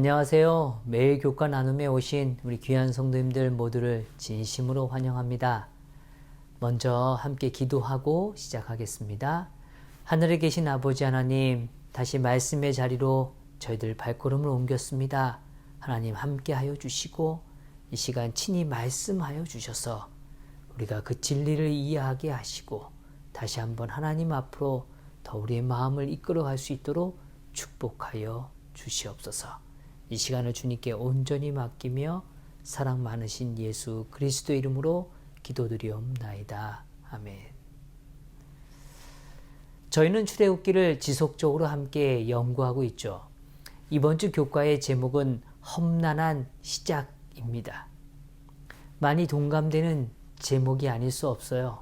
안녕하세요. 매일 교과 나눔에 오신 우리 귀한 성도님들 모두를 진심으로 환영합니다. 먼저 함께 기도하고 시작하겠습니다. 하늘에 계신 아버지 하나님, 다시 말씀의 자리로 저희들 발걸음을 옮겼습니다. 하나님 함께하여 주시고 이 시간 친히 말씀하여 주셔서 우리가 그 진리를 이해하게 하시고 다시 한번 하나님 앞으로 더 우리의 마음을 이끌어갈 수 있도록 축복하여 주시옵소서. 이 시간을 주님께 온전히 맡기며 사랑 많으신 예수 그리스도 이름으로 기도드리옵나이다. 아멘. 저희는 출애굽기를 지속적으로 함께 연구하고 있죠. 이번 주 교과의 제목은 험난한 시작입니다. 많이 동감되는 제목이 아닐 수 없어요.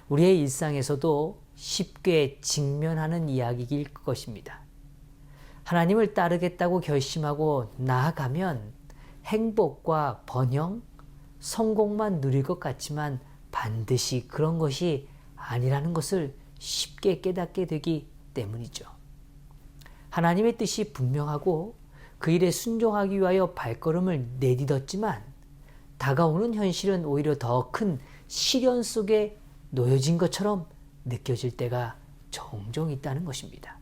우리의 일상에서도 쉽게 직면하는 이야기일 것입니다. 하나님을 따르겠다고 결심하고 나아가면 행복과 번영, 성공만 누릴 것 같지만 반드시 그런 것이 아니라는 것을 쉽게 깨닫게 되기 때문이죠. 하나님의 뜻이 분명하고 그 일에 순종하기 위하여 발걸음을 내딛었지만 다가오는 현실은 오히려 더 큰 시련 속에 놓여진 것처럼 느껴질 때가 종종 있다는 것입니다.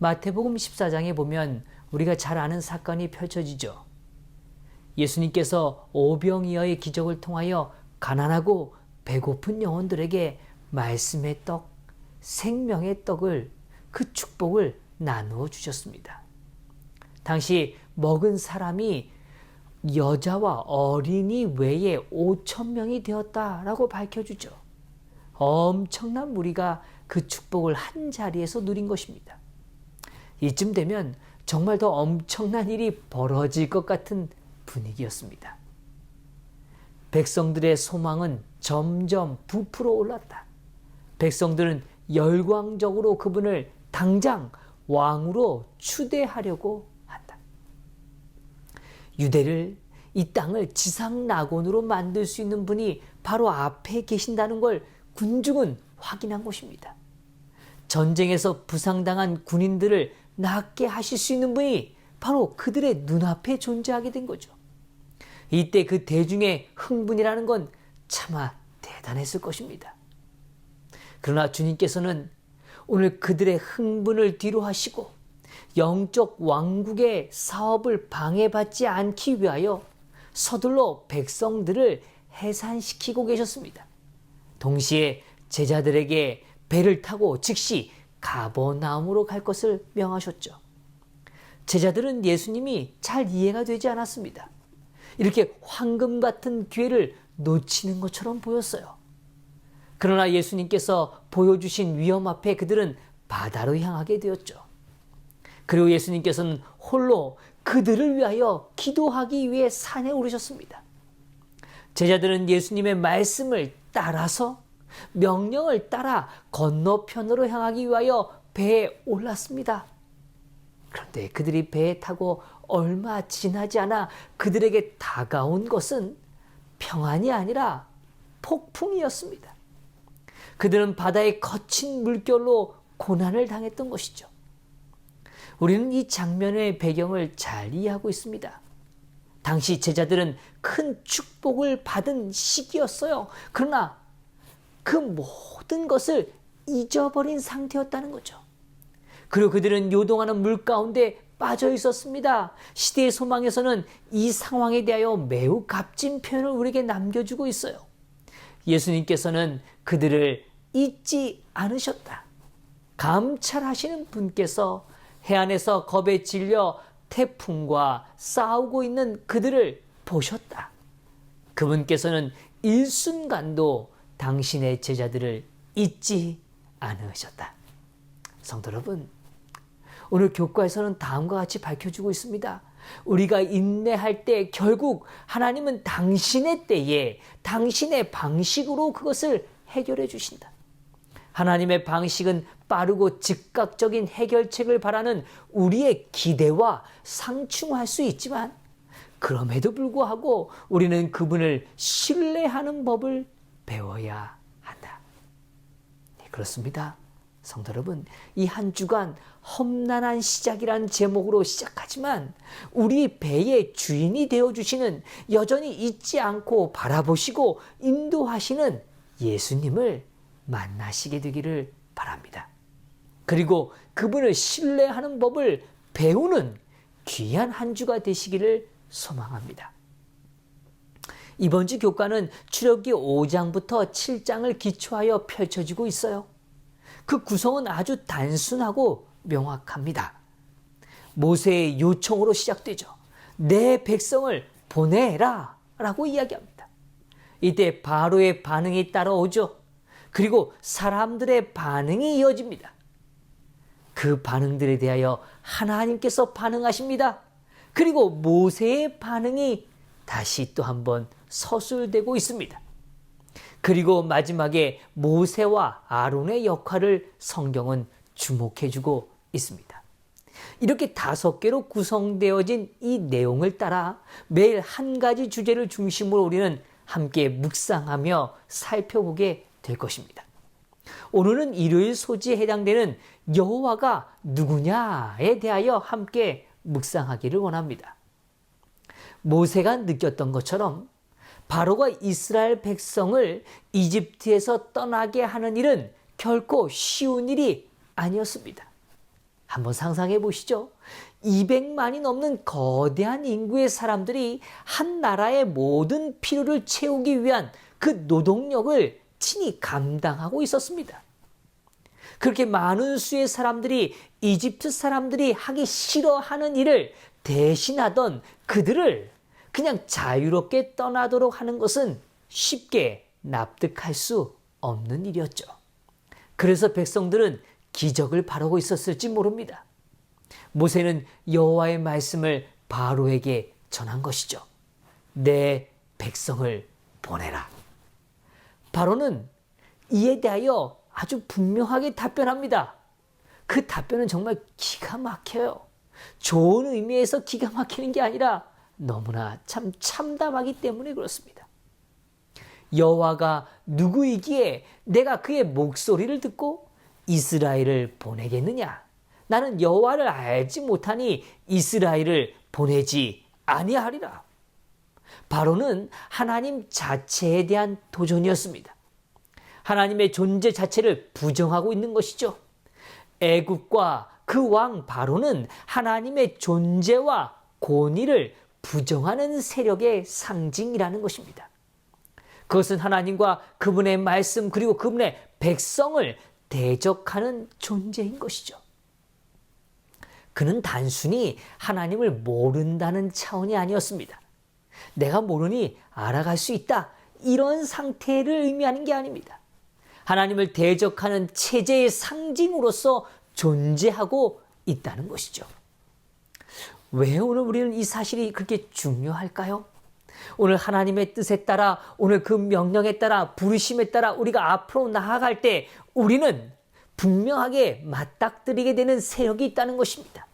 마태복음 14장에 보면 우리가 잘 아는 사건이 펼쳐지죠. 예수님께서 오병이어의 기적을 통하여 가난하고 배고픈 영혼들에게 말씀의 떡, 생명의 떡을, 그 축복을 나누어 주셨습니다. 당시 먹은 사람이 여자와 어린이 외에 5,000명이 되었다라고 밝혀주죠. 엄청난 무리가 그 축복을 한 자리에서 누린 것입니다. 이쯤 되면 정말 더 엄청난 일이 벌어질 것 같은 분위기였습니다. 백성들의 소망은 점점 부풀어 올랐다. 백성들은 열광적으로 그분을 당장 왕으로 추대하려고 한다. 유대를, 이 땅을 지상낙원으로 만들 수 있는 분이 바로 앞에 계신다는 걸 군중은 확인한 것입니다. 전쟁에서 부상당한 군인들을 낫게 하실 수 있는 분이 바로 그들의 눈앞에 존재하게 된 거죠. 이때 그 대중의 흥분이라는 건 차마 대단했을 것입니다. 그러나 주님께서는 오늘 그들의 흥분을 뒤로 하시고 영적 왕국의 사업을 방해받지 않기 위하여 서둘러 백성들을 해산시키고 계셨습니다. 동시에 제자들에게 배를 타고 즉시 가버나움으로 갈 것을 명하셨죠. 제자들은 예수님이 잘 이해가 되지 않았습니다. 이렇게 황금 같은 기회를 놓치는 것처럼 보였어요. 그러나 예수님께서 보여주신 위험 앞에 그들은 바다로 향하게 되었죠. 그리고 예수님께서는 홀로 그들을 위하여 기도하기 위해 산에 오르셨습니다. 제자들은 예수님의 말씀을 따라서 명령을 따라 건너편으로 향하기 위하여 배에 올랐습니다. 그런데 그들이 배에 타고 얼마 지나지 않아 그들에게 다가온 것은 평안이 아니라 폭풍이었습니다. 그들은 바다의 거친 물결로 고난을 당했던 것이죠. 우리는 이 장면의 배경을 잘 이해하고 있습니다. 당시 제자들은 큰 축복을 받은 시기였어요. 그러나 그 모든 것을 잊어버린 상태였다는 거죠. 그리고 그들은 요동하는 물 가운데 빠져 있었습니다. 시대의 소망에서는 이 상황에 대하여 매우 값진 표현을 우리에게 남겨주고 있어요. 예수님께서는 그들을 잊지 않으셨다. 감찰하시는 분께서 해안에서 겁에 질려 태풍과 싸우고 있는 그들을 보셨다. 그분께서는 일순간도 당신의 제자들을 잊지 않으셨다. 성도 여러분, 오늘 교과에서는 다음과 같이 밝혀주고 있습니다. 우리가 인내할 때 결국 하나님은 당신의 때에 당신의 방식으로 그것을 해결해 주신다. 하나님의 방식은 빠르고 즉각적인 해결책을 바라는 우리의 기대와 상충할 수 있지만 그럼에도 불구하고 우리는 그분을 신뢰하는 법을 배워야 한다. 네, 그렇습니다. 성도 여러분, 이 한 주간 험난한 시작이라는 제목으로 시작하지만 우리 배의 주인이 되어주시는, 여전히 잊지 않고 바라보시고 인도하시는 예수님을 만나시게 되기를 바랍니다. 그리고 그분을 신뢰하는 법을 배우는 귀한 한 주가 되시기를 소망합니다. 이번 주 교과는 출애굽기 5장부터 7장을 기초하여 펼쳐지고 있어요. 그 구성은 아주 단순하고 명확합니다. 모세의 요청으로 시작되죠. 내 백성을 보내라 라고 이야기합니다. 이때 바로의 반응이 따라오죠. 그리고 사람들의 반응이 이어집니다. 그 반응들에 대하여 하나님께서 반응하십니다. 그리고 모세의 반응이 다시 또 한번 서술되고 있습니다. 그리고 마지막에 모세와 아론의 역할을 성경은 주목해주고 있습니다. 이렇게 5개로 구성되어진 이 내용을 따라 매일 한 가지 주제를 중심으로 우리는 함께 묵상하며 살펴보게 될 것입니다. 오늘은 일요일 소지에 해당되는 여호와가 누구냐에 대하여 함께 묵상하기를 원합니다. 모세가 느꼈던 것처럼 바로가 이스라엘 백성을 이집트에서 떠나게 하는 일은 결코 쉬운 일이 아니었습니다. 한번 상상해 보시죠. 200만이 넘는 거대한 인구의 사람들이 한 나라의 모든 필요를 채우기 위한 그 노동력을 친히 감당하고 있었습니다. 그렇게 많은 수의 사람들이 이집트 사람들이 하기 싫어하는 일을 대신하던 그들을 그냥 자유롭게 떠나도록 하는 것은 쉽게 납득할 수 없는 일이었죠. 그래서 백성들은 기적을 바라고 있었을지 모릅니다. 모세는 여호와의 말씀을 바로에게 전한 것이죠. 내 백성을 보내라. 바로는 이에 대하여 아주 분명하게 답변합니다. 그 답변은 정말 기가 막혀요. 좋은 의미에서 기가 막히는 게 아니라 너무나 참 참담하기 때문에 그렇습니다. 여호와가 누구이기에 내가 그의 목소리를 듣고 이스라엘을 보내겠느냐? 나는 여호와를 알지 못하니 이스라엘을 보내지 아니하리라. 바로는 하나님 자체에 대한 도전이었습니다. 하나님의 존재 자체를 부정하고 있는 것이죠. 애굽과 그 왕 바로는 하나님의 존재와 권위를 부정하는 세력의 상징이라는 것입니다. 그것은 하나님과 그분의 말씀 그리고 그분의 백성을 대적하는 존재인 것이죠. 그는 단순히 하나님을 모른다는 차원이 아니었습니다. 내가 모르니 알아갈 수 있다, 이런 상태를 의미하는 게 아닙니다. 하나님을 대적하는 체제의 상징으로서 존재하고 있다는 것이죠. 왜 오늘 우리는 이 사실이 그렇게 중요할까요? 오늘 하나님의 뜻에 따라, 오늘 그 명령에 따라, 부르심에 따라 우리가 앞으로 나아갈 때 우리는 분명하게 맞닥뜨리게 되는 세력이 있다는 것입니다.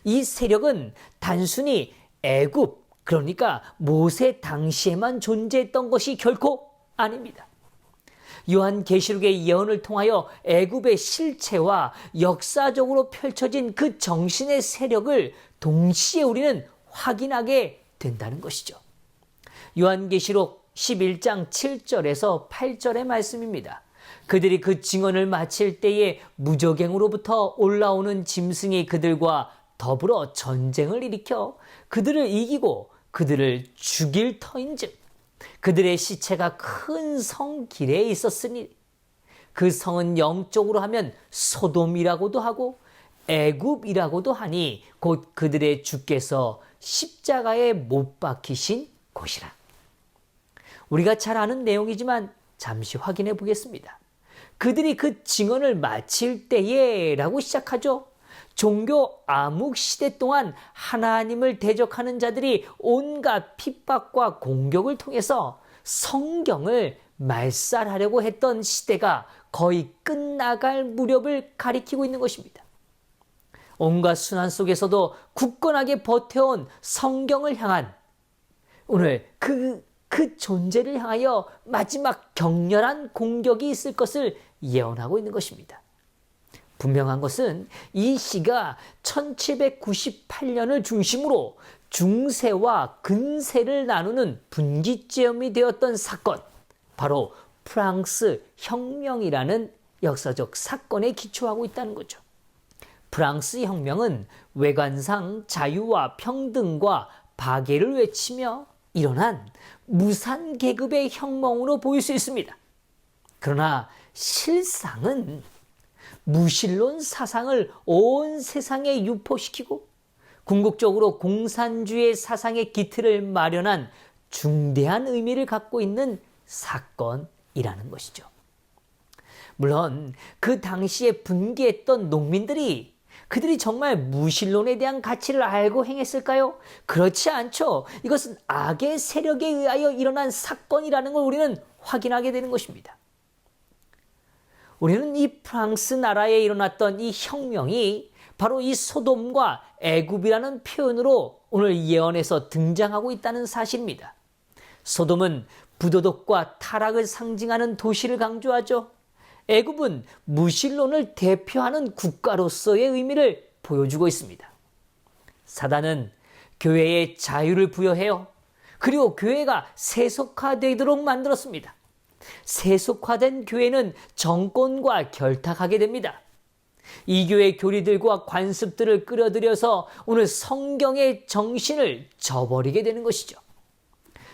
이 세력은 단순히 애굽, 그러니까 모세 당시에만 존재했던 것이 결코 아닙니다. 요한계시록의 예언을 통하여 애굽의 실체와 역사적으로 펼쳐진 그 정신의 세력을 동시에 우리는 확인하게 된다는 것이죠. 요한계시록 11장 7절에서 8절의 말씀입니다. 그들이 그 증언을 마칠 때에 무저갱으로부터 올라오는 짐승이 그들과 더불어 전쟁을 일으켜 그들을 이기고 그들을 죽일 터인즉 그들의 시체가 큰 성 길에 있었으니 그 성은 영적으로 하면 소돔이라고도 하고 애굽이라고도 하니 곧 그들의 주께서 십자가에 못 박히신 곳이라. 우리가 잘 아는 내용이지만 잠시 확인해 보겠습니다. 그들이 그 증언을 마칠 때에 라고 시작하죠. 종교 암흑 시대 동안 하나님을 대적하는 자들이 온갖 핍박과 공격을 통해서 성경을 말살하려고 했던 시대가 거의 끝나갈 무렵을 가리키고 있는 것입니다. 온갖 순환 속에서도 굳건하게 버텨온 성경을 향한 오늘 그 존재를 향하여 마지막 격렬한 공격이 있을 것을 예언하고 있는 것입니다. 분명한 것은 이 시가 1798년을 중심으로 중세와 근세를 나누는 분기점이 되었던 사건, 바로 프랑스 혁명이라는 역사적 사건에 기초하고 있다는 거죠. 프랑스 혁명은 외관상 자유와 평등과 박애를 외치며 일어난 무산계급의 혁명으로 보일 수 있습니다. 그러나 실상은 무신론 사상을 온 세상에 유포시키고 궁극적으로 공산주의 사상의 기틀을 마련한 중대한 의미를 갖고 있는 사건이라는 것이죠. 물론 그 당시에 분개했던 농민들이 그들이 정말 무신론에 대한 가치를 알고 행했을까요? 그렇지 않죠. 이것은 악의 세력에 의하여 일어난 사건이라는 걸 우리는 확인하게 되는 것입니다. 우리는 이 프랑스 나라에 일어났던 이 혁명이 바로 이 소돔과 애굽이라는 표현으로 오늘 예언에서 등장하고 있다는 사실입니다. 소돔은 부도덕과 타락을 상징하는 도시를 강조하죠. 애굽은 무신론을 대표하는 국가로서의 의미를 보여주고 있습니다. 사단은 교회에 자유를 부여해요. 그리고 교회가 세속화되도록 만들었습니다. 세속화된 교회는 정권과 결탁하게 됩니다. 이 교회 교리들과 관습들을 끌어들여서 오늘 성경의 정신을 저버리게 되는 것이죠.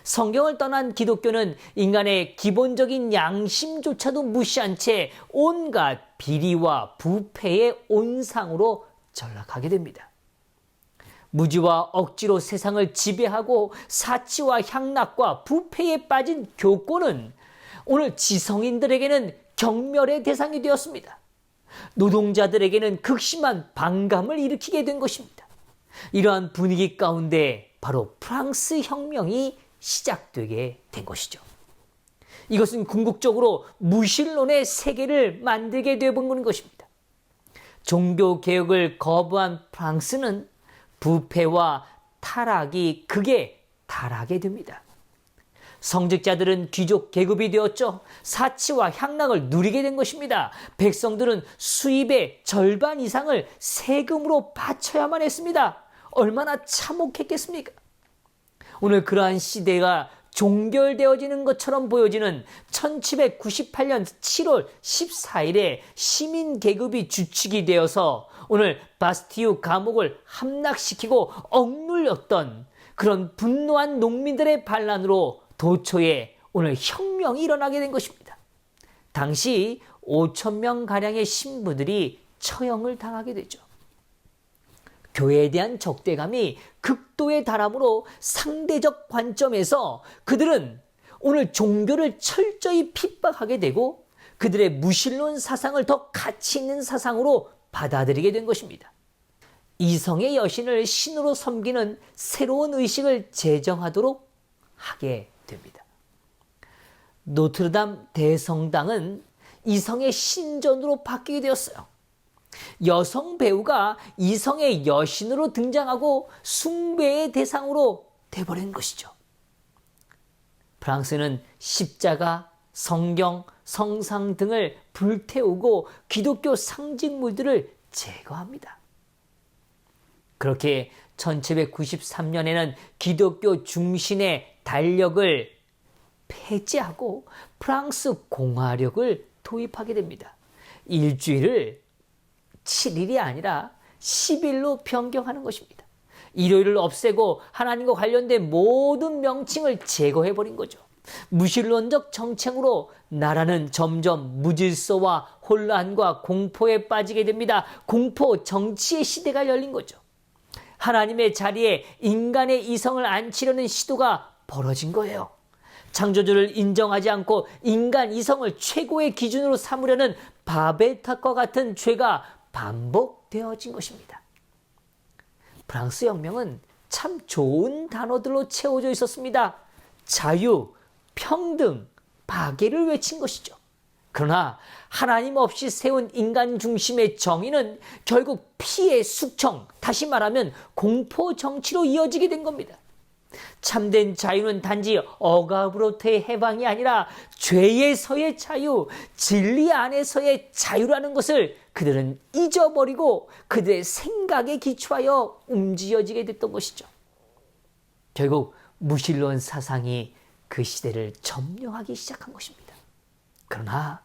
성경을 떠난 기독교는 인간의 기본적인 양심조차도 무시한 채 온갖 비리와 부패의 온상으로 전락하게 됩니다. 무지와 억지로 세상을 지배하고 사치와 향락과 부패에 빠진 교권은 오늘 지성인들에게는 경멸의 대상이 되었습니다. 노동자들에게는 극심한 반감을 일으키게 된 것입니다. 이러한 분위기 가운데 바로 프랑스 혁명이 시작되게 된 것이죠. 이것은 궁극적으로 무신론의 세계를 만들게 되어본 것입니다. 종교개혁을 거부한 프랑스는 부패와 타락이 극에 달하게 됩니다. 성직자들은 귀족 계급이 되었죠. 사치와 향락을 누리게 된 것입니다. 백성들은 수입의 절반 이상을 세금으로 바쳐야만 했습니다. 얼마나 참혹했겠습니까? 오늘 그러한 시대가 종결되어지는 것처럼 보여지는 1798년 7월 14일에 시민 계급이 주축이 되어서 오늘 바스티유 감옥을 함락시키고 억눌렸던 그런 분노한 농민들의 반란으로 도초에 오늘 혁명이 일어나게 된 것입니다. 당시 5,000명가량의 신부들이 처형을 당하게 되죠. 교회에 대한 적대감이 극도에 달하므로 상대적 관점에서 그들은 오늘 종교를 철저히 핍박하게 되고 그들의 무신론 사상을 더 가치 있는 사상으로 받아들이게 된 것입니다. 이성의 여신을 신으로 섬기는 새로운 의식을 제정하도록 하게 됩니다. 노트르담 대성당은 이성의 신전으로 바뀌게 되었어요. 여성 배우가 이성의 여신으로 등장하고 숭배의 대상으로 돼버린 것이죠. 프랑스는 십자가, 성경, 성상 등을 불태우고 기독교 상징물들을 제거합니다. 그렇게 1793년에는 기독교 중신의 달력을 폐지하고 프랑스 공화력을 도입하게 됩니다. 일주일을 7일이 아니라 10일로 변경하는 것입니다. 일요일을 없애고 하나님과 관련된 모든 명칭을 제거해버린 거죠. 무신론적 정책으로 나라는 점점 무질서와 혼란과 공포에 빠지게 됩니다. 공포 정치의 시대가 열린 거죠. 하나님의 자리에 인간의 이성을 앉히려는 시도가 벌어진 거예요. 창조주를 인정하지 않고 인간 이성을 최고의 기준으로 삼으려는 바벨탑과 같은 죄가 반복되어진 것입니다. 프랑스 혁명은 참 좋은 단어들로 채워져 있었습니다. 자유, 평등, 박애를 외친 것이죠. 그러나 하나님 없이 세운 인간 중심의 정의는 결국 피해 숙청, 다시 말하면 공포 정치로 이어지게 된 겁니다. 참된 자유는 단지 억압으로부터의 해방이 아니라 죄에서의 자유, 진리 안에서의 자유라는 것을 그들은 잊어버리고 그들의 생각에 기초하여 움직여지게 됐던 것이죠. 결국 무신론 사상이 그 시대를 점령하기 시작한 것입니다. 그러나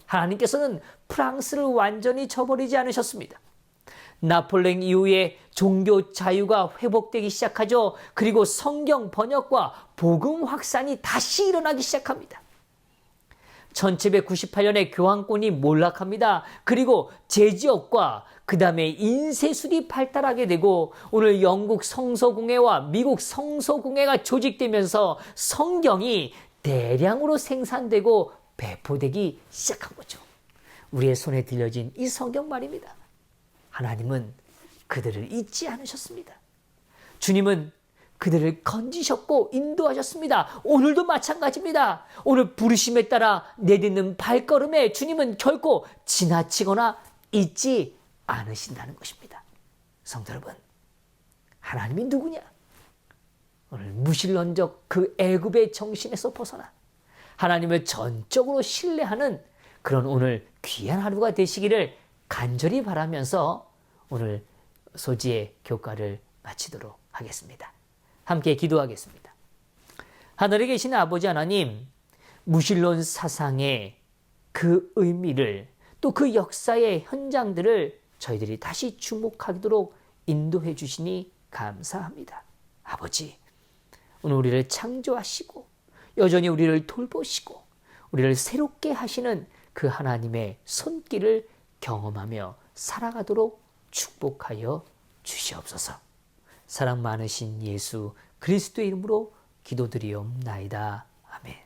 하나님께서는 프랑스를 완전히 저버리지 않으셨습니다. 나폴레옹 이후에 종교 자유가 회복되기 시작하죠. 그리고 성경 번역과 복음 확산이 다시 일어나기 시작합니다. 1798년에 교황권이 몰락합니다. 그리고 제지역과 그 다음에 인쇄술이 발달하게 되고 오늘 영국 성서공회와 미국 성서공회가 조직되면서 성경이 대량으로 생산되고 배포되기 시작한 거죠. 우리의 손에 들려진 이 성경 말입니다. 하나님은 그들을 잊지 않으셨습니다. 주님은 그들을 건지셨고 인도하셨습니다. 오늘도 마찬가지입니다. 오늘 부르심에 따라 내딛는 발걸음에 주님은 결코 지나치거나 잊지 않으신다는 것입니다. 성도 여러분, 하나님이 누구냐? 오늘 무신론적 그 애굽의 정신에서 벗어나 하나님을 전적으로 신뢰하는 그런 오늘 귀한 하루가 되시기를 간절히 바라면서 오늘 소지의 교과를 마치도록 하겠습니다. 함께 기도하겠습니다. 하늘에 계신 아버지 하나님, 무신론 사상의 그 의미를 또 그 역사의 현장들을 저희들이 다시 주목하도록 인도해 주시니 감사합니다. 아버지, 오늘 우리를 창조하시고 여전히 우리를 돌보시고 우리를 새롭게 하시는 그 하나님의 손길을 경험하며 살아가도록 축복하여 주시옵소서. 사랑 많으신 예수 그리스도의 이름으로 기도드리옵나이다. 아멘.